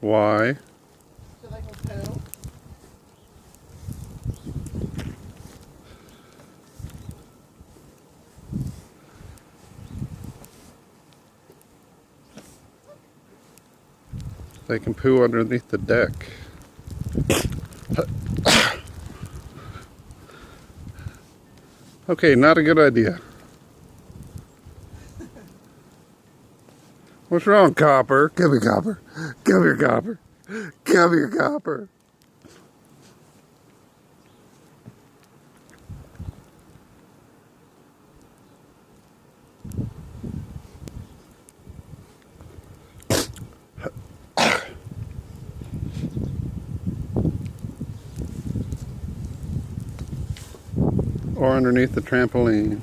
Why? So they can poo. They can poo underneath the deck. Okay, not a good idea. What's wrong, Copper? Come here, Copper. Come here, Copper. Come here, Copper. Or underneath the trampoline.